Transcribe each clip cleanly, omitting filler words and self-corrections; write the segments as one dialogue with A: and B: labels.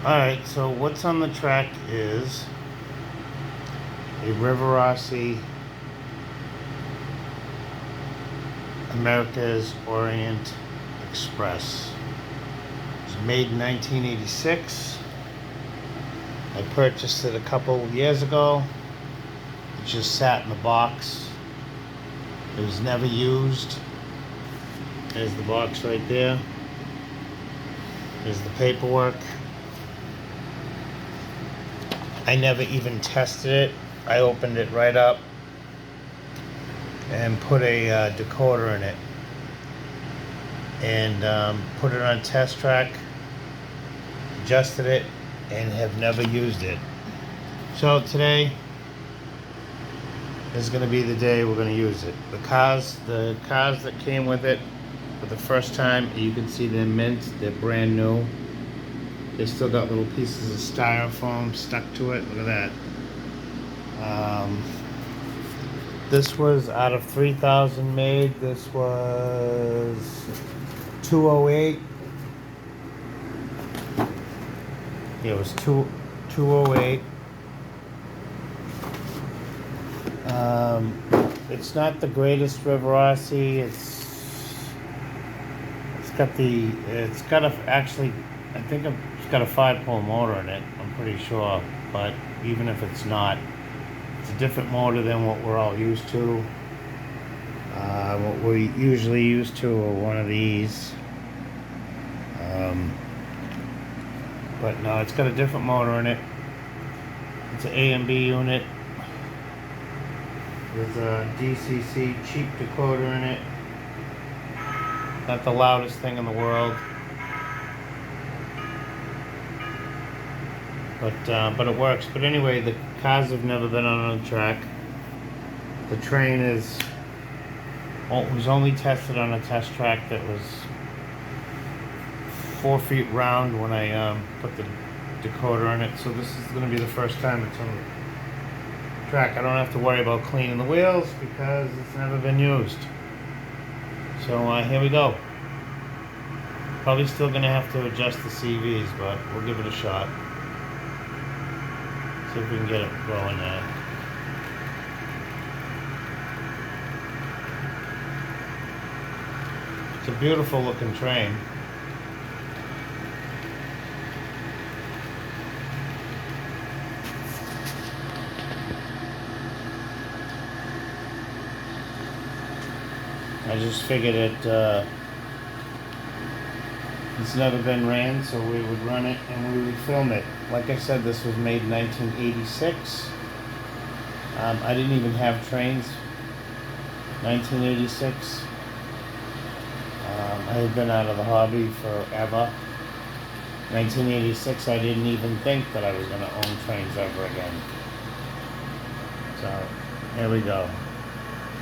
A: Alright, so what's on the track is a Rivarossi America's Orient Express. It was made in 1986. I purchased it a couple years ago. It just sat in the box. It was never used. There's the box right there. There's the paperwork. I never even tested it. I opened it right up and put a decoder in it and put it on test track, adjusted it, and have never used it. So today is going to be the day we're going to use it. The cars that came with it for the first time, you can see they're mint, they're brand new. They still got little pieces of styrofoam stuck to it. Look at that. This was out of 3,000 made. This was 208. Yeah, it was 208. It's not the greatest Rivarossi. I think it's got a 5-pole motor in it, I'm pretty sure, but even if it's not, it's a different motor than what we're all used to. What we're usually used to are one of these. But no, it's got a different motor in it. It's an A and B unit. There's a DCC cheap decoder in it. Not the loudest thing in the world. But it works. But anyway, the cars have never been on a track. The train was only tested on a test track that was 4 feet round when I put the decoder in it. So this is going to be the first time it's on the track. I don't have to worry about cleaning the wheels because it's never been used. So here we go. Probably still going to have to adjust the CVs, but we'll give it a shot. See if we can get it going now. It's a beautiful looking train. I just figured it's never been ran, so we would run it and we would film it. Like I said, this was made in 1986. I didn't even have trains. 1986. I had been out of the hobby forever. 1986, I didn't even think that I was going to own trains ever again. So, here we go.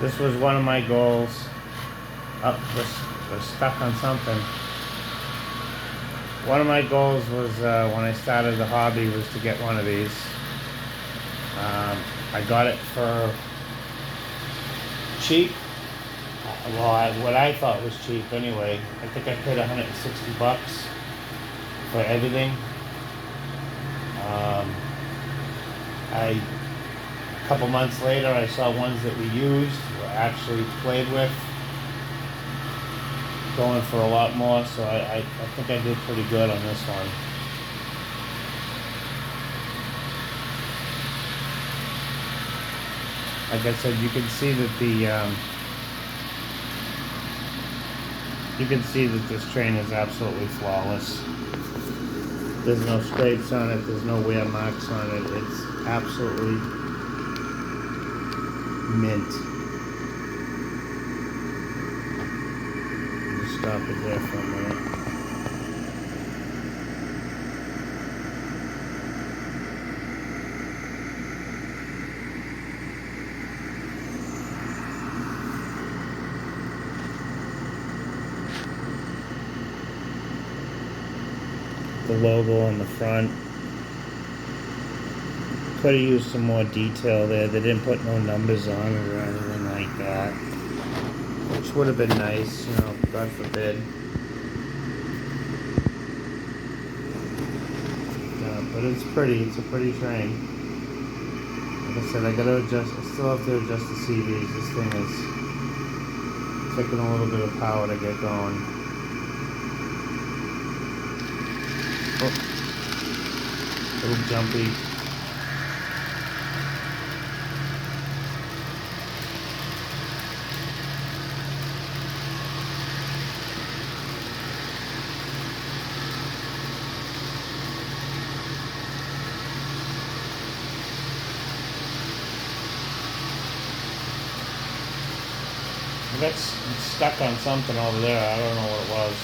A: This was one of my goals. We're stuck on something. One of my goals was when I started the hobby was to get one of these. I got it for cheap. What I thought was cheap anyway. I think I paid $160 for everything. A couple months later, I saw ones that we used, actually played with, going for a lot more, so I think I did pretty good on this one. Like I said, you can see that this train is absolutely flawless. There's no scrapes on it, there's no wear marks on it, it's absolutely mint. Stop it there for a minute. The logo on the front. Could have used some more detail there. They didn't put no numbers on it or anything like that, which would have been nice, you know, God forbid. But it's pretty. It's a pretty train. Like I said, I gotta adjust. I still have to adjust the CVs. This thing is taking a little bit of power to get going. Oh, a little jumpy. It's stuck on something over there. I don't know what it was.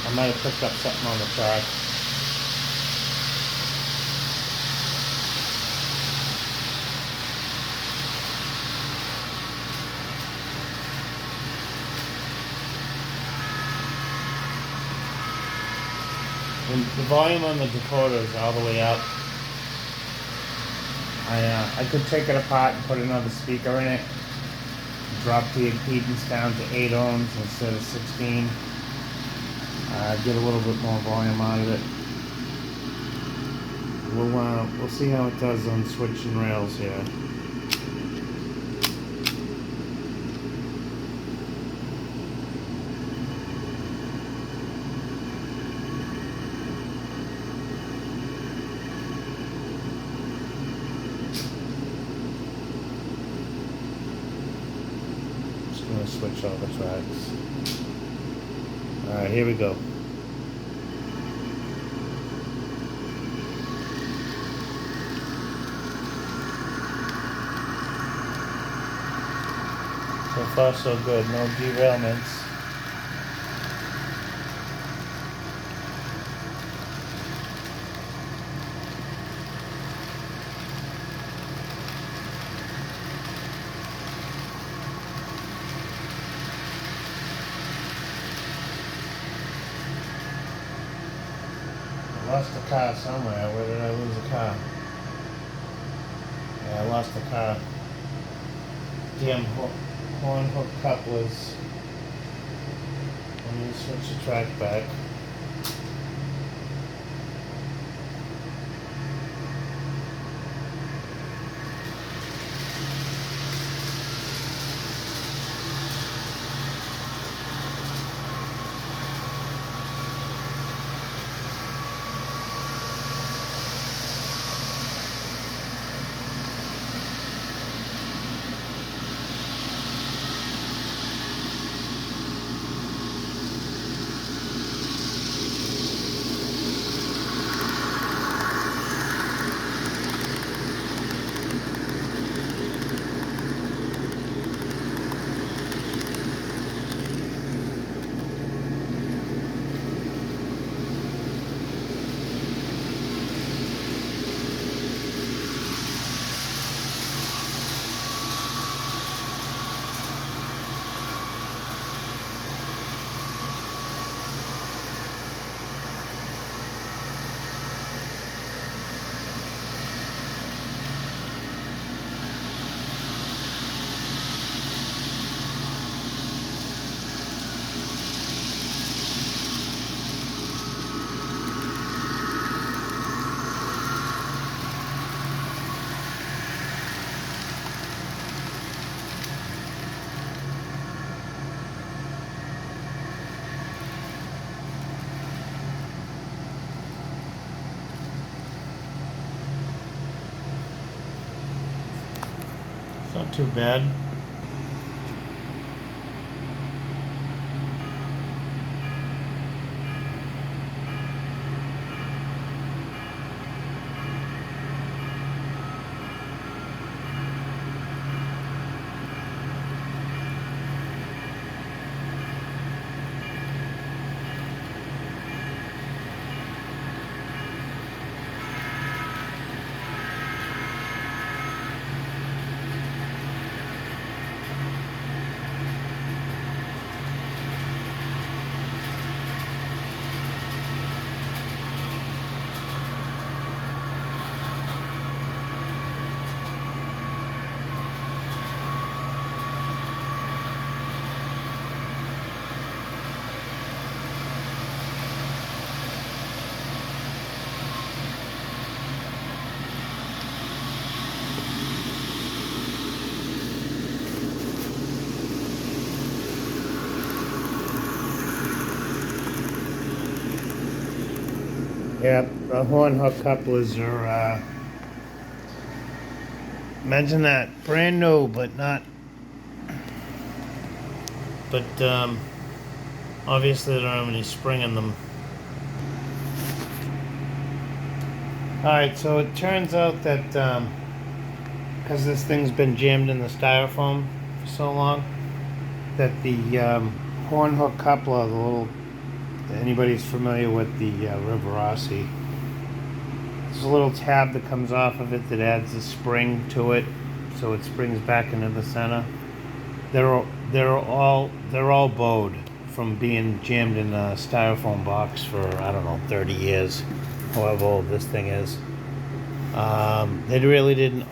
A: I might have picked up something on the track. And the volume on the Dakota is all the way up. I could take it apart and put another speaker in it. Drop the impedance down to 8 ohms instead of 16. Get a little bit more volume out of it. We'll see how it does on switching rails here. Gonna switch all the tracks. Alright, here we go. So far so good, no derailments. I lost the car somewhere. Where did I lose the car? Yeah, I lost the car. Damn horn hook couplers. Let me switch the track back. It's not too bad. Yep, the horn hook couplers are, imagine that, brand new, but not, but obviously they don't have any spring in them. Alright, so it turns out that, because this thing's been jammed in the styrofoam for so long, that the horn hook coupler, the little, anybody's familiar with the Rivarossi, there's a little tab that comes off of it that adds a spring to it, so it springs back into the center. They're all bowed from being jammed in a styrofoam box for, I don't know, 30 years, however old this thing is. They really didn't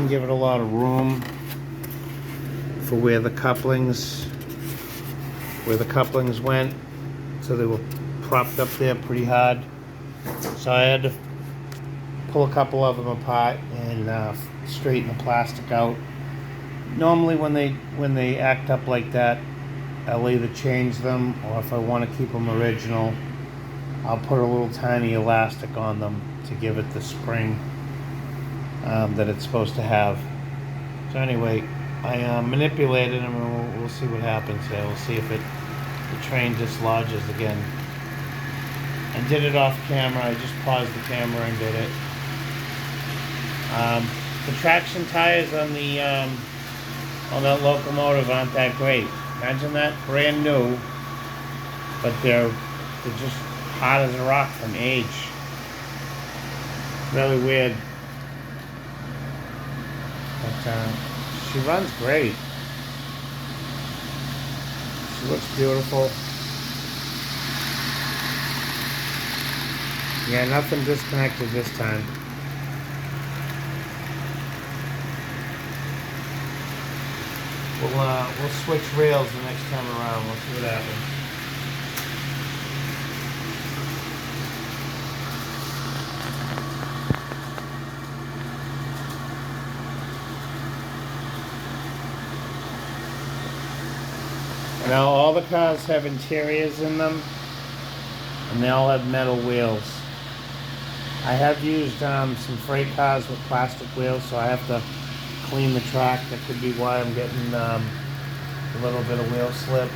A: give it a lot of room for where the couplings went, so they were propped up there pretty hard. So I had to pull a couple of them apart and straighten the plastic out. Normally when they act up like that, I'll either change them, or if I want to keep them original, I'll put a little tiny elastic on them to give it the spring that it's supposed to have. So anyway, I manipulated them, and we'll see what happens here. We'll see if the train dislodges again. I did it off camera. I just paused the camera and did it. The traction tires on that locomotive aren't that great. Imagine that, brand new, but they're just hard as a rock from age. Really weird. But she runs great. She looks beautiful. Yeah, nothing disconnected this time. We'll switch rails the next time around. We'll see what happens. Now all the cars have interiors in them, and they all have metal wheels. I have used some freight cars with plastic wheels, so I have to clean the track. That could be why I'm getting a little bit of wheel slip.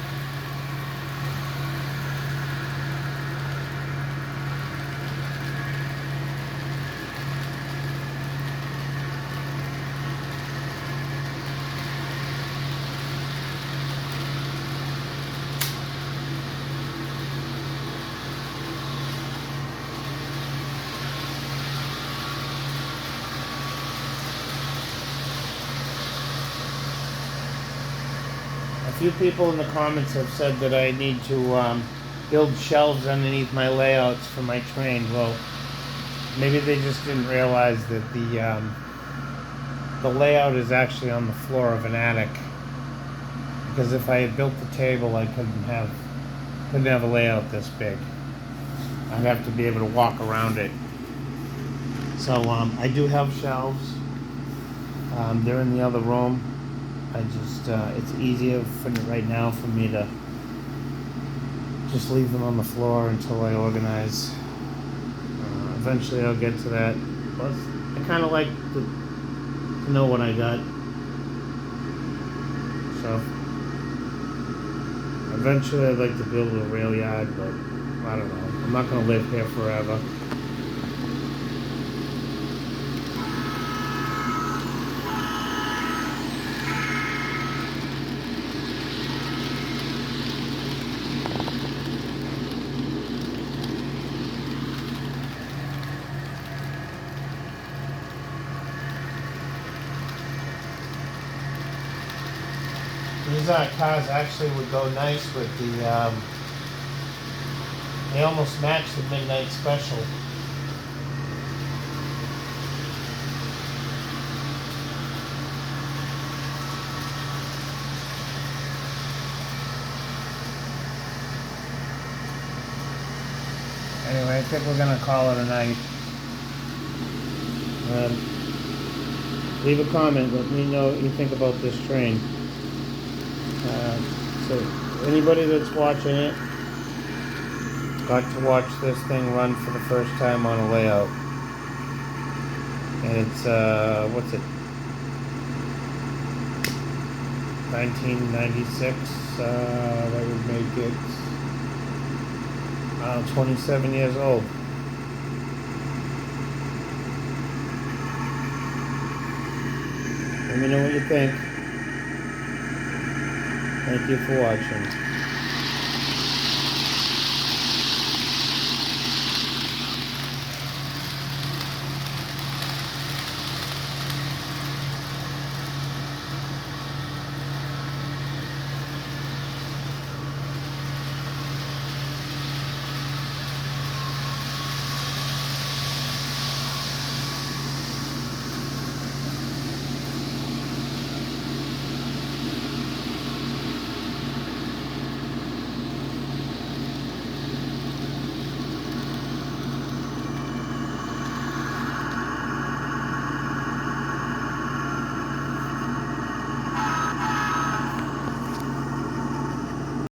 A: A few people in the comments have said that I need to build shelves underneath my layouts for my train. Well, maybe they just didn't realize that the layout is actually on the floor of an attic. Because if I had built the table, I couldn't have a layout this big. I'd have to be able to walk around it. So I do have shelves. They're in the other room. I just, it's easier right now for me to just leave them on the floor until I organize. Eventually I'll get to that. Plus, I kind of like to know what I got. So, eventually I'd like to build a rail yard, but I don't know. I'm not going to live here forever. These cars actually would go nice with the, they almost match the Midnight Special. Anyway, I think we're going to call it a night. Leave a comment. Let me know what you think about this train. So anybody that's watching it, Got to watch this thing run for the first time on a layout. And it's, what's it? 1996, that would make it 27 years old. Let me know what you think. Thank you for watching.